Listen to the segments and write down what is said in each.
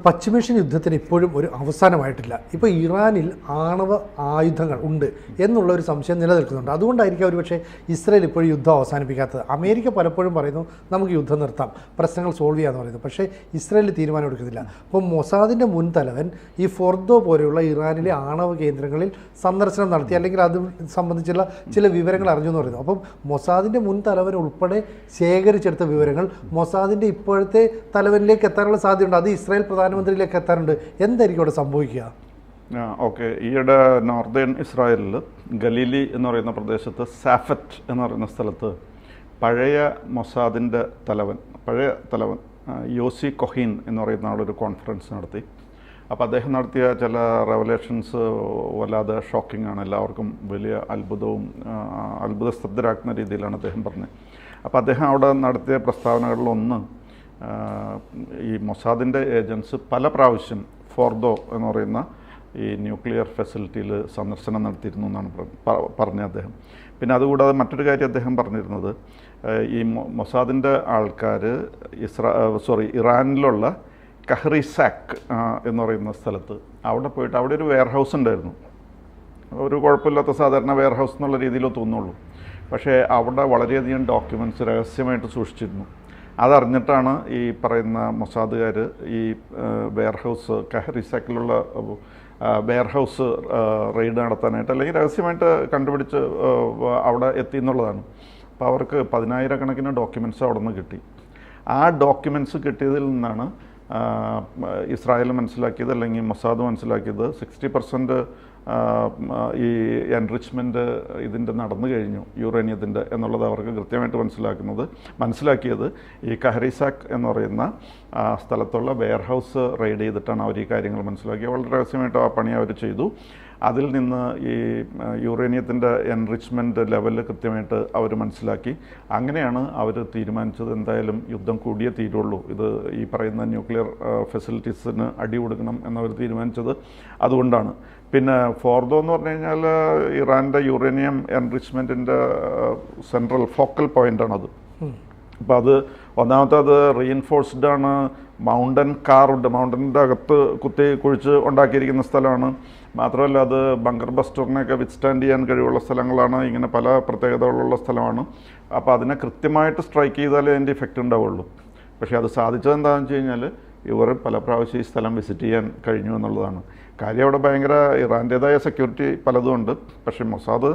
പശ്ചിമേഷ്യൻ യുദ്ധത്തിന് ഇപ്പോഴും ഒരു അവസാനമായിട്ടില്ല. ഇപ്പോൾ ഇറാനിൽ ആണവ ആയുധങ്ങൾ ഉണ്ട് എന്നുള്ള ഒരു സംശയം നിലനിൽക്കുന്നുണ്ട്. അതുകൊണ്ടായിരിക്കും ഒരുപക്ഷെ ഇസ്രായേൽ ഇപ്പോഴും യുദ്ധം അവസാനിപ്പിക്കാത്തത്. അമേരിക്ക പലപ്പോഴും പറയുന്നു നമുക്ക് യുദ്ധം നിർത്താം, പ്രശ്നങ്ങൾ സോൾവ് ചെയ്യാമെന്ന് പറയുന്നു. പക്ഷേ ഇസ്രായേൽ തീരുമാനം എടുക്കുന്നില്ല. അപ്പോൾ മൊസാദിൻ്റെ മുൻ തലവൻ ഈ ഫോർദോ പോലെയുള്ള ഇറാനിലെ ആണവ കേന്ദ്രങ്ങളിൽ സന്ദർശനം നടത്തി, അല്ലെങ്കിൽ അത് സംബന്ധിച്ചുള്ള ചില വിവരങ്ങൾ അറിഞ്ഞു എന്ന് പറയുന്നു. അപ്പം മൊസാദിൻ്റെ മുൻ തലവൻ ഉൾപ്പെടെ ശേഖരിച്ചെടുത്ത വിവരങ്ങൾ മൊസാദിൻ്റെ ഇപ്പോഴത്തെ തലവനിലേക്ക് എത്താനുള്ള സാധ്യതയുണ്ട്. അത് ഇസ്രായേൽ പ്രധാനമന്ത്രിയിലേക്ക് എത്താറുണ്ട്. എന്തായിരിക്കും അവിടെ സംഭവിക്കുക? ഓക്കെ, ഈയിടെ നോർത്തേൺ ഇസ്രായേലിൽ ഗലീലി എന്ന് പറയുന്ന പ്രദേശത്ത് സാഫറ്റ് എന്ന് പറയുന്ന സ്ഥലത്ത് പഴയ മൊസാദിൻ്റെ പഴയ തലവൻ യോസി കൊഹീൻ എന്ന് പറയുന്ന ആളൊരു കോൺഫറൻസ് നടത്തി. അപ്പോൾ അദ്ദേഹം നടത്തിയ ചില റെവലേഷൻസ് വല്ലാതെ ഷോക്കിംഗ് ആണ്. എല്ലാവർക്കും വലിയ അത്ഭുതസ്തബ്ധരാക്കുന്ന രീതിയിലാണ് അദ്ദേഹം പറഞ്ഞത്. അപ്പോൾ അദ്ദേഹം അവിടെ നടത്തിയ പ്രസ്താവനകളിലൊന്ന്, ഈ മൊസാദിൻ്റെ ഏജൻസ് പല പ്രാവശ്യം ഫോർദോ എന്ന് പറയുന്ന ഈ ന്യൂക്ലിയർ ഫെസിലിറ്റിയിൽ സന്ദർശനം നടത്തിയിരുന്നു എന്നാണ് പറഞ്ഞത് അദ്ദേഹം. പിന്നെ അതുകൂടാതെ മറ്റൊരു കാര്യം അദ്ദേഹം പറഞ്ഞിരുന്നത്, ഈ മൊസാദിൻ്റെ ആൾക്കാർ ഇറാനിലുള്ള കഹ്റിസാക്ക് എന്ന് പറയുന്ന സ്ഥലത്ത് അവിടെ പോയിട്ട് അവിടെ ഒരു വെയർ ഹൗസ് ഉണ്ടായിരുന്നു. ഒരു കുഴപ്പമില്ലാത്ത സാധാരണ വെയർ ഹൗസ് എന്നുള്ള രീതിയിലോ തോന്നുള്ളൂ. പക്ഷേ അവിടെ വളരെയധികം ഡോക്യുമെൻറ്റ്സ് രഹസ്യമായിട്ട് സൂക്ഷിച്ചിരുന്നു. അതറിഞ്ഞിട്ടാണ് ഈ പറയുന്ന മൊസാദുകാർ ഈ വെയർ ഹൗസ് കഹ്റിസാക്കിലുള്ള വെയർ ഹൗസ് റെയ്ഡ് നടത്താനായിട്ട്, അല്ലെങ്കിൽ രഹസ്യമായിട്ട് കണ്ടുപിടിച്ച് അവിടെ എത്തി എന്നുള്ളതാണ്. അപ്പോൾ അവർക്ക് 10,000 ഡോക്യുമെൻറ്റ്സ് അവിടെ നിന്ന് കിട്ടി. ആ ഡോക്യുമെൻറ്റ്സ് കിട്ടിയതിൽ നിന്നാണ് ഇസ്രായേൽ മനസ്സിലാക്കിയത്, അല്ലെങ്കിൽ മൊസാദ് മനസ്സിലാക്കിയത് 60% ഈ എൻറിച്ച്മെൻറ്റ് ഇതിൻ്റെ നടന്നു കഴിഞ്ഞു, യുറേനിയത്തിൻ്റെ എന്നുള്ളത് അവർക്ക് കൃത്യമായിട്ട് മനസ്സിലാക്കിയത് ഈ കഹ്റിസാക്ക് എന്ന് പറയുന്ന സ്ഥലത്തുള്ള വെയർ ഹൗസ് റെയ്ഡ് ചെയ്തിട്ടാണ് അവർ ഈ കാര്യങ്ങൾ മനസ്സിലാക്കിയത്. വളരെ രഹസ്യമായിട്ട് ആ പണി അവർ ചെയ്തു. അതിൽ നിന്ന് ഈ യുറേനിയത്തിൻ്റെ എൻറിച്ച്മെൻറ്റ് ലെവൽ കൃത്യമായിട്ട് അവർ മനസ്സിലാക്കി. അങ്ങനെയാണ് അവർ തീരുമാനിച്ചത്, എന്തായാലും യുദ്ധം കൂടിയേ തീരുള്ളൂ, ഇത് ഈ പറയുന്ന ന്യൂക്ലിയർ ഫെസിലിറ്റീസിന് അടി കൊടുക്കണം എന്നവർ തീരുമാനിച്ചത് അതുകൊണ്ടാണ്. പിന്നെ ഫോർദോ എന്ന് പറഞ്ഞു കഴിഞ്ഞാൽ ഇറാൻ്റെ യുറേനിയം എൻറിച്ച്മെൻറ്റിൻ്റെ സെൻട്രൽ ഫോക്കൽ പോയിൻ്റാണത്. അപ്പോൾ അത് ഒന്നാമത്തെ റീഇൻഫോഴ്സ്ഡ് ആണ്, മൗണ്ടൻ്റെ അകത്ത് കുഴിച്ച് ഉണ്ടാക്കിയിരിക്കുന്ന സ്ഥലമാണ്. മാത്രമല്ല അത് ബങ്കർ ബസ്റ്ററിനെയൊക്കെ വിത്ത്സ്റ്റാൻഡ് ചെയ്യാൻ കഴിവുള്ള സ്ഥലങ്ങളാണ്. ഇങ്ങനെ പല പ്രത്യേകതകളുള്ള സ്ഥലമാണ്. അപ്പോൾ അതിനെ കൃത്യമായിട്ട് സ്ട്രൈക്ക് ചെയ്താലേ അതിൻ്റെ ഇഫക്റ്റ് ഉണ്ടാവുള്ളൂ. പക്ഷേ അത് സാധിച്ചത് എന്താണെന്ന് വെച്ച് കഴിഞ്ഞാൽ ഇവർ പല പ്രാവശ്യം ഈ സ്ഥലം വിസിറ്റ് ചെയ്യാൻ കഴിഞ്ഞു എന്നുള്ളതാണ് കാര്യം. അവിടെ ഭയങ്കര ഇറാൻ്റേതായ സെക്യൂരിറ്റി പലതും ഉണ്ട്. പക്ഷേ മൊസാദ്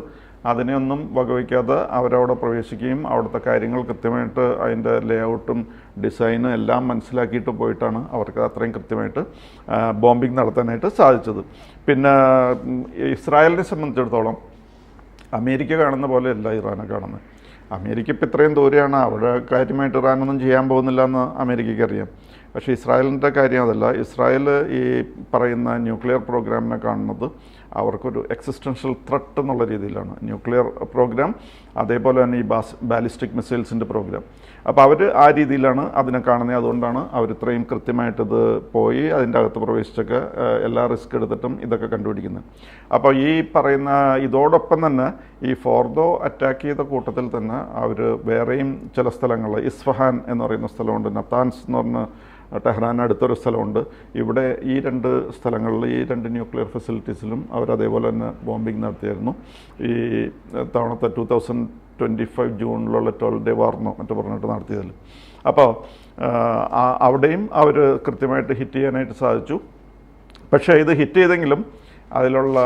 അതിനെയൊന്നും വകവയ്ക്കാതെ അവരവിടെ പ്രവേശിക്കുകയും അവിടുത്തെ കാര്യങ്ങൾ കൃത്യമായിട്ട് അതിൻ്റെ ലേഔട്ടും ഡിസൈനും എല്ലാം മനസ്സിലാക്കിയിട്ട് പോയിട്ടാണ് അവർക്ക് അത്രയും കൃത്യമായിട്ട് ബോംബിംഗ് നടത്താനായിട്ട് സാധിച്ചത്. പിന്നെ ഇസ്രായേലിനെ സംബന്ധിച്ചിടത്തോളം അമേരിക്ക കാണുന്ന പോലെയല്ല ഇറാനെ കാണുന്നത്. അമേരിക്ക ഇപ്പം ഇത്രയും ദൂരെയാണ്, അവിടെ കാര്യമായിട്ട് ഇറാനൊന്നും ചെയ്യാൻ പോകുന്നില്ല എന്ന് അമേരിക്കയ്ക്ക് അറിയാം. പക്ഷേ ഇസ്രായേലിൻ്റെ കാര്യം അതല്ല. ഇസ്രായേൽ ഈ പറയുന്ന ന്യൂക്ലിയർ പ്രോഗ്രാമിനെ കാണുന്നത് അവർക്കൊരു എക്സിസ്റ്റൻഷ്യൽ ത്രെട്ട് എന്നുള്ള രീതിയിലാണ്. ന്യൂക്ലിയർ പ്രോഗ്രാം, അതേപോലെ തന്നെ ഈ ബാലിസ്റ്റിക് മിസൈൽസിൻ്റെ പ്രോഗ്രാം. അപ്പോൾ അവർ ആ രീതിയിലാണ് അതിനെ കാണുന്നത്. അതുകൊണ്ടാണ് അവർ ഇത്രയും കൃത്യമായിട്ടിത് പോയി അതിൻ്റെ അകത്ത് പ്രവേശിച്ചൊക്കെ എല്ലാ റിസ്ക് എടുത്തിട്ടും ഇതൊക്കെ കണ്ടുപിടിക്കുന്നത്. അപ്പോൾ ഈ പറയുന്ന ഇതോടൊപ്പം തന്നെ ഈ ഫോർദോ അറ്റാക്ക് ചെയ്ത കൂട്ടത്തിൽ തന്നെ അവർ വേറെയും ചില സ്ഥലങ്ങൾ, ഇസ്ഫഹാൻ എന്ന് പറയുന്ന സ്ഥലമുണ്ട്, നത്താൻസ് എന്ന് പറഞ്ഞ ടെഹ്റാൻ അടുത്തൊരു സ്ഥലമുണ്ട്. ഇവിടെ ഈ 2 സ്ഥലങ്ങളിൽ, ഈ 2 ന്യൂക്ലിയർ ഫെസിലിറ്റീസിലും അവർ അതേപോലെ തന്നെ ബോംബിംഗ് നടത്തിയായിരുന്നു. ഈ തവണത്തെ 2025 ജൂണിലുള്ള 12 ഡേ വാർന്നോ മറ്റോ പറഞ്ഞിട്ട് നടത്തിയതിൽ. അപ്പോൾ അവിടെയും അവർ കൃത്യമായിട്ട് ഹിറ്റ് ചെയ്യാനായിട്ട് സാധിച്ചു. പക്ഷേ ഇത് ഹിറ്റ് ചെയ്തെങ്കിലും അതിലുള്ള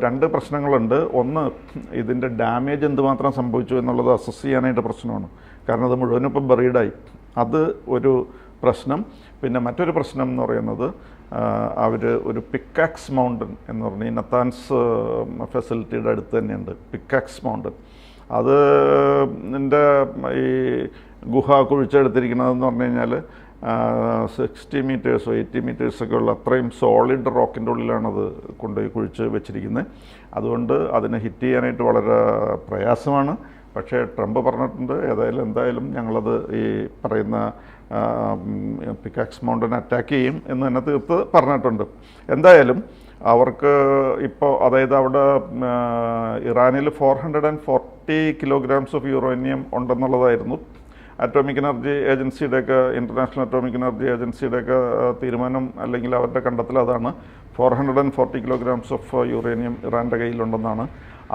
2 പ്രശ്നങ്ങളുണ്ട്. ഒന്ന്, ഇതിൻ്റെ ഡാമേജ് എന്തുമാത്രം സംഭവിച്ചു എന്നുള്ളത് അസസ് ചെയ്യാനായിട്ട് പ്രശ്നമാണ്. കാരണം അത് മുഴുവനും ഇപ്പം ബറീഡായി. അത് ഒരു പ്രശ്നം. പിന്നെ മറ്റൊരു പ്രശ്നം എന്ന് പറയുന്നത്, അവർ ഒരു പിക്കാക്സ് മൗണ്ടൻ എന്ന് പറഞ്ഞ് ഈ നത്താൻസ് ഫെസിലിറ്റിയുടെ അടുത്ത് തന്നെയുണ്ട് പിക്കാക്സ് മൗണ്ടൻ. അത് ഈ ഗുഹ കുഴിച്ചെടുത്തിരിക്കുന്നതെന്ന് പറഞ്ഞു കഴിഞ്ഞാൽ 60 മീറ്റേഴ്സോ 80 മീറ്റേഴ്സൊക്കെ ഉള്ള അത്രയും സോളിഡ് റോക്കിൻ്റെ ഉള്ളിലാണത് കൊണ്ടുപോയി കുഴിച്ച് വെച്ചിരിക്കുന്നത്. അതുകൊണ്ട് അതിനെ ഹിറ്റ് ചെയ്യാനായിട്ട് വളരെ പ്രയാസമാണ്. പക്ഷേ ട്രംപ് പറഞ്ഞിട്ടുണ്ട്, എന്തായാലും ഞങ്ങളത് ഈ പറയുന്ന പിക്കാക്സ് മൗണ്ടൻ അറ്റാക്ക് ചെയ്യും എന്ന് തന്നെ തീർത്ത് പറഞ്ഞിട്ടുണ്ട്. എന്തായാലും അവർക്ക് ഇപ്പോൾ, അതായത് അവിടെ ഇറാനിൽ 440 kilograms ഓഫ് യുറേനിയം ഉണ്ടെന്നുള്ളതായിരുന്നു അറ്റോമിക് എനർജി ഏജൻസിയുടെയൊക്കെ ഇൻ്റർനാഷണൽ അറ്റോമിക് എനർജി ഏജൻസിയുടെയൊക്കെ തീരുമാനം അല്ലെങ്കിൽ അവരുടെ കണ്ടെത്തൽ അതാണ്. 440 kilograms ഓഫ് യുറേനിയം ഇറാൻ്റെ കയ്യിലുണ്ടെന്നാണ്.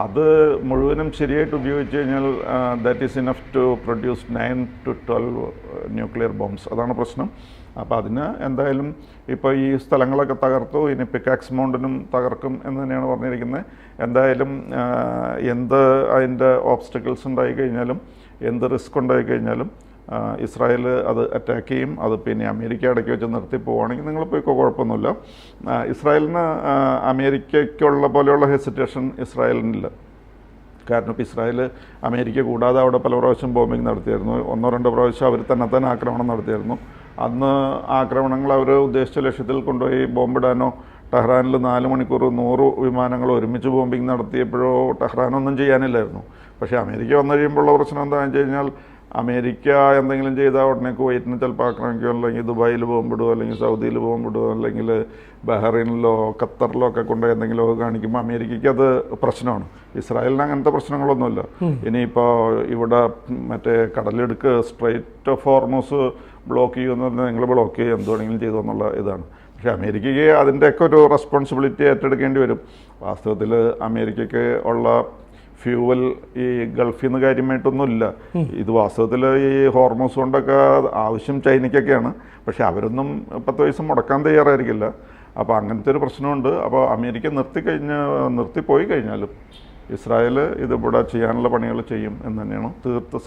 അത് മുഴുവനും ശരിയായിട്ട് ഉപയോഗിച്ച് കഴിഞ്ഞാൽ that is enough to produce 9 to 12 nuclear bombs. അതാണ് പ്രശ്നം. അപ്പോൾ അതിന് എന്തായാലും ഇപ്പോൾ ഈ സ്ഥലങ്ങളൊക്കെ തകർത്തു, ഇനി പിക്കാക്സ് മൗണ്ടനും തകർക്കും എന്ന് തന്നെയാണ് പറഞ്ഞിരിക്കുന്നത്. എന്തായാലും എന്ത് അതിൻ്റെ ഓബ്സ്റ്റക്കിൾസ് ഉണ്ടായി കഴിഞ്ഞാലും, എന്ത് റിസ്ക് ഉണ്ടായി കഴിഞ്ഞാലും ഇസ്രായേൽ അത് അറ്റാക്ക് ചെയ്യും. അത് പിന്നെ അമേരിക്ക ഇടയ്ക്ക് വെച്ച് നിർത്തി പോവുകയാണെങ്കിൽ നിങ്ങൾ പോയിക്കോ, കുഴപ്പമൊന്നുമില്ല. ഇസ്രായേലിന് അമേരിക്കയ്ക്കുള്ള പോലെയുള്ള ഹെസിറ്റേഷൻ ഇസ്രായേലിനില്ല. കാരണം ഇപ്പോൾ ഇസ്രായേൽ അമേരിക്ക കൂടാതെ അവിടെ പല പ്രാവശ്യം ബോംബിങ് നടത്തിയായിരുന്നു. 1-2 പ്രാവശ്യം അവർ തന്നെ ആക്രമണം നടത്തിയായിരുന്നു. അന്ന് ആക്രമണങ്ങൾ അവർ ഉദ്ദേശിച്ച ലക്ഷ്യത്തിൽ കൊണ്ടുപോയി ബോംബിടാനോ, ടെഹ്റാനിൽ 4 മണിക്കൂർ 100 വിമാനങ്ങൾ ഒരുമിച്ച് ബോംബിങ് നടത്തിയപ്പോഴോ ടെഹ്റാനൊന്നും ചെയ്യാനില്ലായിരുന്നു. പക്ഷേ അമേരിക്ക വന്നു കഴിയുമ്പോഴുള്ള പ്രശ്നം എന്താണെന്ന് വെച്ച് കഴിഞ്ഞാൽ, അമേരിക്ക എന്തെങ്കിലും ചെയ്താൽ ഉടനെ കുവൈറ്റിന് ചിലപ്പോൾ ആക്രമിക്കുകയോ, അല്ലെങ്കിൽ ദുബായിൽ ബോംബിടുകയോ, അല്ലെങ്കിൽ സൗദിയിൽ ബോംബിടുകയോ, അല്ലെങ്കിൽ ബഹ്റൈനിലോ ഖത്തറിലോ ഒക്കെ കൊണ്ടുപോയി എന്തെങ്കിലുമൊക്കെ കാണിക്കുമ്പോൾ അമേരിക്കയ്ക്ക് അത് പ്രശ്നമാണ്. ഇസ്രായേലിന് അങ്ങനത്തെ പ്രശ്നങ്ങളൊന്നുമില്ല. ഇനിയിപ്പോൾ ഇവിടെ മറ്റേ കടലിടുക്ക് സ്ട്രൈറ്റ് ഓഫ് ഹോർമൂസ് ബ്ലോക്ക് ചെയ്യുമെന്ന് നിങ്ങൾ ബ്ലോക്ക് ചെയ്യുക, എന്ത് വേണമെങ്കിലും ചെയ്തു എന്നുള്ള ഇതാണ്. പക്ഷേ അമേരിക്കയ്ക്ക് അതിൻ്റെയൊക്കെ ഒരു റെസ്പോൺസിബിലിറ്റി ഏറ്റെടുക്കേണ്ടി വരും. വാസ്തവത്തിൽ അമേരിക്കയ്ക്ക് ഉള്ള ഫ്യൂവൽ ഈ ഗൾഫിൽ നിന്ന് കാര്യമായിട്ടൊന്നുമില്ല. ഇത് വാസ്തവത്തിൽ ഈ ഹോർമോസ് കൊണ്ടൊക്കെ ആവശ്യം ചൈനയ്ക്കൊക്കെയാണ്. പക്ഷേ അവരൊന്നും 10 പൈസ മുടക്കാൻ തയ്യാറായിരിക്കില്ല. അപ്പോൾ അങ്ങനത്തെ ഒരു പ്രശ്നമുണ്ട്. അപ്പോൾ അമേരിക്ക നിർത്തിപ്പോയി കഴിഞ്ഞാലും ഇസ്രായേൽ ഇതിവിടെ ചെയ്യാനുള്ള പണികൾ ചെയ്യും എന്ന് തന്നെയാണ് തീർത്ത്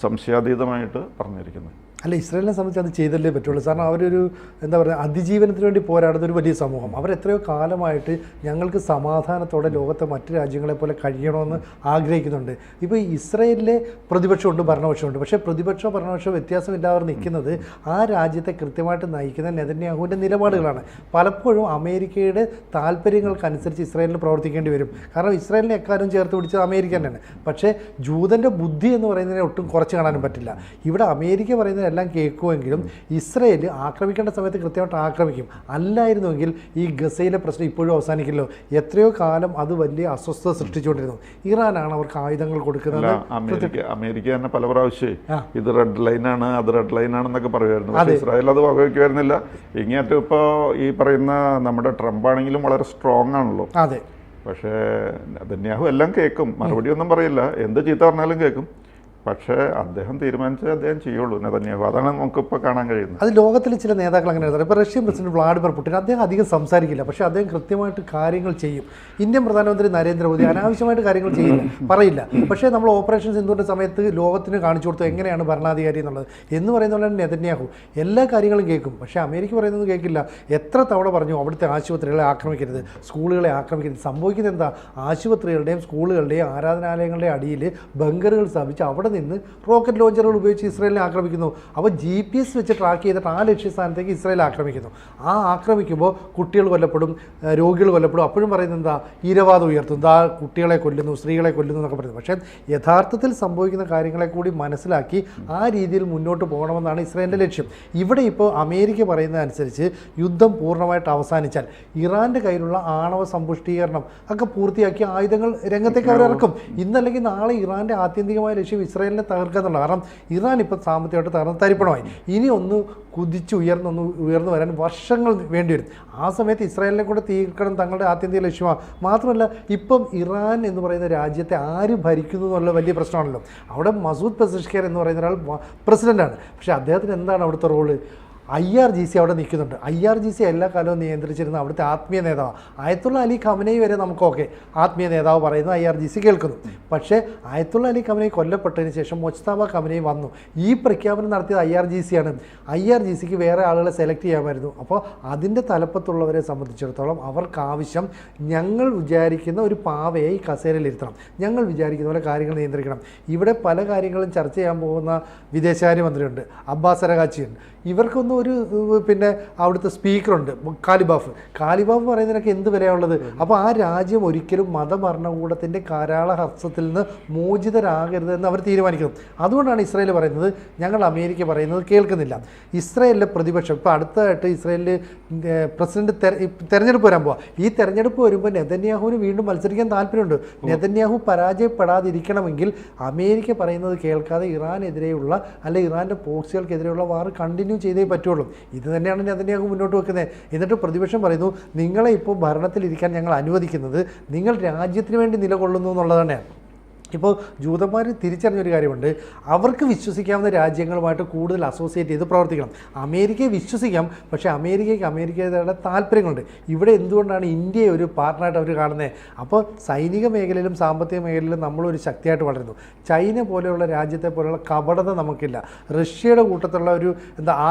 സംശയാതീതമായിട്ട് പറഞ്ഞിരിക്കുന്നത്. അല്ല, ഇസ്രായേലിനെ സംബന്ധിച്ച് അത് ചെയ്തല്ലേ പറ്റുള്ളൂ. കാരണം അവരൊരു എന്താ പറയുക, അതിജീവനത്തിന് വേണ്ടി പോരാടുന്ന ഒരു വലിയ സമൂഹം. അവരെത്രയോ കാലമായിട്ട് ഞങ്ങൾക്ക് സമാധാനത്തോടെ ലോകത്തെ മറ്റ് രാജ്യങ്ങളെ പോലെ കഴിയണമെന്ന് ആഗ്രഹിക്കുന്നുണ്ട്. ഇപ്പോൾ ഇസ്രായേലിലെ പ്രതിപക്ഷമുണ്ട്, ഭരണപക്ഷമുണ്ട്. പക്ഷേ പ്രതിപക്ഷ ഭരണപക്ഷ വ്യത്യാസമില്ലാതെ നിൽക്കുന്നത് ആ രാജ്യത്തെ കൃത്യമായിട്ട് നയിക്കുന്ന നെതന്യാഹുവിൻ്റെ നിലപാടുകളാണ്. പലപ്പോഴും അമേരിക്കയുടെ താല്പര്യങ്ങൾക്കനുസരിച്ച് ഇസ്രായേലിന് പ്രവർത്തിക്കേണ്ടി വരും. കാരണം ഇസ്രായേലിനെ എക്കാലം ചേർത്ത് പിടിച്ചത് അമേരിക്ക തന്നെയാണ്. പക്ഷേ ജൂതൻ്റെ ബുദ്ധി എന്ന് പറയുന്നതിനെ ഒട്ടും കുറച്ച് കാണാനും പറ്റില്ല. ഇവിടെ അമേരിക്ക പറയുന്നത് എല്ലാം കേൾക്കുമെങ്കിലും ഇസ്രായേൽ ആക്രമിക്കേണ്ട സമയത്ത് കൃത്യമായിട്ട് ആക്രമിക്കും. അല്ലായിരുന്നുവെങ്കിൽ ഈ ഗസയിലെ പ്രശ്നം ഇപ്പോഴും അവസാനിക്കില്ലോ. എത്രയോ കാലം അത് വലിയ അസ്വസ്ഥത സൃഷ്ടിച്ചുകൊണ്ടിരുന്നു. ഇറാനാണ് അവർക്ക് ആയുധങ്ങൾ കൊടുക്കുന്നത്. അമേരിക്ക തന്നെ പല പ്രാവശ്യം ഇത് റെഡ് ലൈനാണ്, അത് റെഡ് ലൈനാണെന്നൊക്കെ പറയുമായിരുന്നു. പക്ഷേ ഇസ്രായേൽ അത് വകവയ്ക്കുമായിരുന്നില്ല. ഇങ്ങേറ്റം ഇപ്പോൾ ഈ പറയുന്ന നമ്മുടെ ട്രംപ് ആണെങ്കിലും വളരെ സ്ട്രോങ് ആണല്ലോ. അതെ. പക്ഷേ നെതന്യാഹു എല്ലാം കേൾക്കും, മറുപടി ഒന്നും പറയില്ല. എന്ത് ചീത്ത പറഞ്ഞാലും കേൾക്കും. പക്ഷേ അദ്ദേഹം തീരുമാനിച്ചേ അദ്ദേഹം ചെയ്യുള്ളൂ, നെതന്യാഹു. അതാണ് നമുക്കിപ്പോൾ കാണാൻ കഴിയുന്നത്. അത് ലോകത്തിലെ ചില നേതാക്കൾ അങ്ങനെ എഴുതാറ്. ഇപ്പോൾ റഷ്യൻ പ്രസിഡന്റ് വ്ളാഡിമിർ പുടിൻ അദ്ദേഹം അധികം സംസാരിക്കില്ല, പക്ഷേ അദ്ദേഹം കൃത്യമായിട്ട് കാര്യങ്ങൾ ചെയ്യും. ഇന്ത്യൻ പ്രധാനമന്ത്രി നരേന്ദ്രമോദി അനാവശ്യമായിട്ട് കാര്യങ്ങൾ ചെയ്യില്ല, പറയില്ല. പക്ഷേ നമ്മൾ ഓപ്പറേഷൻ സിന്ധുവിൻ്റെ സമയത്ത് ലോകത്തിന് കാണിച്ചു കൊടുത്തു എങ്ങനെയാണ് ഭരണാധികാരി എന്നുള്ളത്. എന്ന് പറയുന്ന പോലെ നെതന്യാഹു എല്ലാ കാര്യങ്ങളും കേൾക്കും. പക്ഷേ അമേരിക്ക പറയുന്നത് കേൾക്കില്ല. എത്ര തവണ പറഞ്ഞു അവിടുത്തെ ആശുപത്രികളെ ആക്രമിക്കരുത്, സ്കൂളുകളെ ആക്രമിക്കരുത്. സംഭവിക്കുന്നത് എന്താ? ആശുപത്രികളുടെയും സ്കൂളുകളുടെയും ആരാധനാലയങ്ങളുടെയും അടിയിൽ ബങ്കറുകൾ സ്ഥാപിച്ച് അവിടെ നിന്ന് റോക്കറ്റ് ലോഞ്ചറുകൾ ഉപയോഗിച്ച് ഇസ്രായേലിനെ ആക്രമിക്കുന്നു. അപ്പോൾ GPS വെച്ച് ട്രാക്ക് ചെയ്തിട്ട് ആ ലക്ഷ്യസ്ഥാനത്തേക്ക് ഇസ്രായേൽ ആക്രമിക്കുന്നു. ആ ആക്രമിക്കുമ്പോൾ കുട്ടികൾ കൊല്ലപ്പെടും, രോഗികൾ കൊല്ലപ്പെടും. അപ്പോഴും പറയുന്നത് എന്താ? ഈരവാദം ഉയർത്തുന്നു, ആ കുട്ടികളെ കൊല്ലുന്നു, സ്ത്രീകളെ കൊല്ലുന്നു എന്നൊക്കെ പറയുന്നത്. പക്ഷേ യഥാർത്ഥത്തിൽ സംഭവിക്കുന്ന കാര്യങ്ങളെ കൂടി മനസ്സിലാക്കി ആ രീതിയിൽ മുന്നോട്ട് പോകണമെന്നാണ് ഇസ്രായേലിൻ്റെ ലക്ഷ്യം. ഇവിടെ ഇപ്പോൾ അമേരിക്ക പറയുന്നതനുസരിച്ച് യുദ്ധം പൂർണ്ണമായിട്ട് അവസാനിച്ചാൽ ഇറാൻ്റെ കയ്യിലുള്ള ആണവ സമ്പുഷ്ടീകരണം ഒക്കെ പൂർത്തിയാക്കി ആയുധങ്ങൾ രംഗത്തേക്ക് അവരിറക്കും. ഇന്നല്ലെങ്കിൽ നാളെ ഇറാൻ്റെ ആത്യന്തികമായ ലക്ഷ്യം ഇസ്രായേലിനെ തകർക്കുക എന്നുള്ളത്. കാരണം ഇറാൻ ഇപ്പോൾ സാമ്പത്തികമായിട്ട് തകർന്ന് തരിപ്പണമായി. ഇനി ഒന്ന് കുതിച്ച് ഉയർന്നു വരാൻ വർഷങ്ങൾ വേണ്ടിവരും. ആ സമയത്ത് ഇസ്രായേലിനെ കൂടെ തീർക്കണം തങ്ങളുടെ ആത്യന്തിക ലക്ഷ്യമാണ്. മാത്രമല്ല ഇപ്പം ഇറാൻ എന്ന് പറയുന്ന രാജ്യത്തെ ആര് ഭരിക്കുന്നു എന്നുള്ള വലിയ പ്രശ്നമാണല്ലോ. അവിടെ മസൂദ് പെസഷ്കിയാൻ എന്ന് പറയുന്ന ഒരാൾ പ്രസിഡൻ്റാണ്. പക്ഷേ അദ്ദേഹത്തിന് എന്താണ് അവിടുത്തെ റോള്? IRGC അവിടെ നിൽക്കുന്നുണ്ട്. IRGC എല്ലാ കാലവും നിയന്ത്രിച്ചിരുന്ന അവിടുത്തെ ആത്മീയ നേതാവ് ആയത്തുള്ള അലി ഖമനൈ വരെ നമുക്കൊക്കെ ആത്മീയ നേതാവ് പറയുന്നത് IRGC കേൾക്കുന്നു. പക്ഷേ ആയത്തുള്ള അലി ഖമനൈ കൊല്ലപ്പെട്ടതിന് ശേഷം മുജ്തബ ഖമനൈ വന്നു. ഈ പ്രഖ്യാപനം നടത്തിയത് IRGC ആണ്. IRGCക്ക് വേറെ ആളുകളെ സെലക്ട് ചെയ്യാമായിരുന്നു. അപ്പോൾ അതിൻ്റെ തലപ്പത്തുള്ളവരെ സംബന്ധിച്ചിടത്തോളം അവർക്ക് ആവശ്യം ഞങ്ങൾ വിചാരിക്കുന്ന ഒരു പാവയെ ഈ കസേരയിലിരുത്തണം, ഞങ്ങൾ വിചാരിക്കുന്ന പോലെ കാര്യങ്ങൾ നിയന്ത്രിക്കണം. ഇവിടെ പല കാര്യങ്ങളും ചർച്ച ചെയ്യാൻ പോകുന്ന വിദേശകാര്യമന്ത്രിയുണ്ട്, അബ്ബാസ് അരഗാച്ചിയുണ്ട്. ഇവർക്കൊന്നും ഒരു പിന്നെ അവിടുത്തെ സ്പീക്കറുണ്ട് കാലിബാഫ് പറയുന്നതിനൊക്കെ എന്ത് വിലയാണുള്ളത്. അപ്പോൾ ആ രാജ്യം ഒരിക്കലും മതഭരണകൂടത്തിൻ്റെ കാരാളഹസ്തത്തിൽ നിന്ന് മോചിതരാകരുതെന്ന് അവർ തീരുമാനിക്കുന്നു. അതുകൊണ്ടാണ് ഇസ്രായേൽ പറയുന്നത് ഞങ്ങൾ അമേരിക്ക പറയുന്നത് കേൾക്കുന്നില്ല. ഇസ്രായേലിലെ പ്രതിപക്ഷം ഇപ്പോൾ അടുത്തതായിട്ട് ഇസ്രായേലിൽ പ്രസിഡന്റ് തെരഞ്ഞെടുപ്പ് വരാൻ പോവാം. ഈ തെരഞ്ഞെടുപ്പ് വരുമ്പോൾ നെതന്യാഹുവിന് വീണ്ടും മത്സരിക്കാൻ താല്പര്യമുണ്ട്. നെതന്യാഹു പരാജയപ്പെടാതിരിക്കണമെങ്കിൽ അമേരിക്ക പറയുന്നത് കേൾക്കാതെ ഇറാനെതിരെയുള്ള അല്ലെ ഇറാൻ്റെ പ്രോക്സികൾക്കെതിരെയുള്ള വാർ കണ്ടിന്യൂ ചെയ്തേ പറ്റുള്ളൂ. ഇത് തന്നെയാണ് നെതന്യാഹു മുന്നോട്ട് വെക്കുന്നത്. എന്നിട്ട് പ്രതിപക്ഷം പറയുന്നു നിങ്ങളെ ഇപ്പോൾ ഭരണത്തിലിരിക്കാൻ ഞങ്ങൾ അനുവദിക്കുന്നത് നിങ്ങൾ രാജ്യത്തിന് വേണ്ടി നിലകൊള്ളുന്നു എന്നുള്ളതാണ്. ഇപ്പോൾ ജൂതന്മാർ തിരിച്ചറിഞ്ഞൊരു കാര്യമുണ്ട്, അവർക്ക് വിശ്വസിക്കാവുന്ന രാജ്യങ്ങളുമായിട്ട് കൂടുതൽ അസോസിയേറ്റ് ചെയ്ത് പ്രവർത്തിക്കണം. അമേരിക്കയെ വിശ്വസിക്കാം, പക്ഷേ അമേരിക്കയ്ക്ക് അമേരിക്കയുടെ താല്പര്യങ്ങളുണ്ട്. ഇവിടെ എന്തുകൊണ്ടാണ് ഇന്ത്യയെ ഒരു പാർട്ട്ണറായിട്ട് അവർ കാണുന്നത്? അപ്പോൾ സൈനിക മേഖലയിലും സാമ്പത്തിക മേഖലയിലും നമ്മളൊരു ശക്തിയായിട്ട് വളരുന്നു. ചൈന പോലെയുള്ള രാജ്യത്തെ പോലെയുള്ള കപടത നമുക്കില്ല. റഷ്യയുടെ കൂട്ടത്തിലുള്ള ഒരു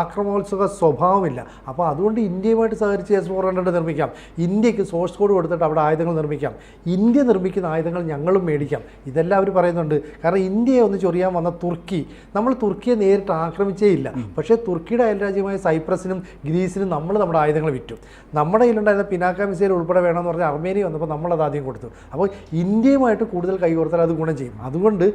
ആക്രമണോത്സുക സ്വഭാവമില്ല. അപ്പോൾ അതുകൊണ്ട് ഇന്ത്യയുമായിട്ട് സഹകരിച്ച് S-400 നിർമ്മിക്കാം. ഇന്ത്യക്ക് സോഴ്സ് കോഡ് കൊടുത്തിട്ട് അവിടെ ആയുധങ്ങൾ നിർമ്മിക്കാം. ഇന്ത്യ നിർമ്മിക്കുന്ന ആയുധങ്ങൾ ഞങ്ങളും മേടിക്കാം. ഇതെല്ലാം അവർ പറയുന്നുണ്ട്. കാരണം ഇന്ത്യയെ ഒന്ന് ചൊറിയാൻ വന്ന നമ്മൾ തുർക്കിയെ നേരിട്ട് ആക്രമിച്ചേ ഇല്ല. പക്ഷേ തുർക്കിയുടെ അയൽരാജ്യമായ സൈപ്രസിനും ഗ്രീസിനും നമ്മുടെ ആയുധങ്ങൾ വിറ്റു. നമ്മുടെ കയ്യിലുണ്ടായിരുന്ന പിനാക്ക മിസൈൽ ഉൾപ്പെടെ വേണമെന്ന് പറഞ്ഞാൽ അർമേനിയ വന്നപ്പോൾ നമ്മളത് ആദ്യം കൊടുത്തു. അപ്പോൾ ഇന്ത്യയുമായിട്ട് കൂടുതൽ കൈകോർത്താൽ അത് ഗുണം ചെയ്യും. അതുകൊണ്ട്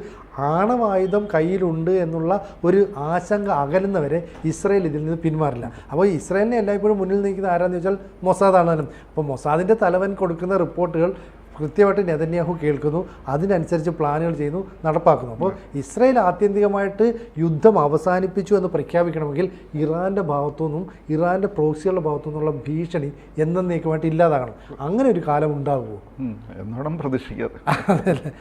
ആണവായുധം കയ്യിലുണ്ട് എന്നുള്ള ഒരു ആശങ്ക അകലുന്നവരെ ഇസ്രായേൽ ഇതിൽ നിന്ന് പിന്മാറില്ല. അപ്പോൾ ഇസ്രായേലിനെ എല്ലായ്പ്പോഴും മുന്നിൽ നിൽക്കുന്ന ആരാന്ന് ചോദിച്ചാൽ മൊസാദാണ്. അപ്പോൾ മൊസാദിൻ്റെ തലവൻ കൊടുക്കുന്ന റിപ്പോർട്ടുകൾ കൃത്യമായിട്ട് നെതന്യാഹു കേൾക്കുന്നു, അതിനനുസരിച്ച് പ്ലാനുകൾ ചെയ്യുന്നു, നടപ്പാക്കുന്നു. അപ്പോൾ ഇസ്രായേൽ ആത്യന്തികമായിട്ട് യുദ്ധം അവസാനിപ്പിച്ചു എന്ന് പ്രഖ്യാപിക്കണമെങ്കിൽ ഇറാൻ്റെ ഭാഗത്തുനിന്നും ഇറാൻ്റെ പ്രോക്സികളുടെ ഭാഗത്തു നിന്നുള്ള ഭീഷണി എന്നേക്കുമായിട്ട് ഇല്ലാതാകണം. അങ്ങനെ ഒരു കാലം ഉണ്ടാകുമോ എന്നോടും പ്രതീക്ഷിക്കാതെ. അതല്ലേ.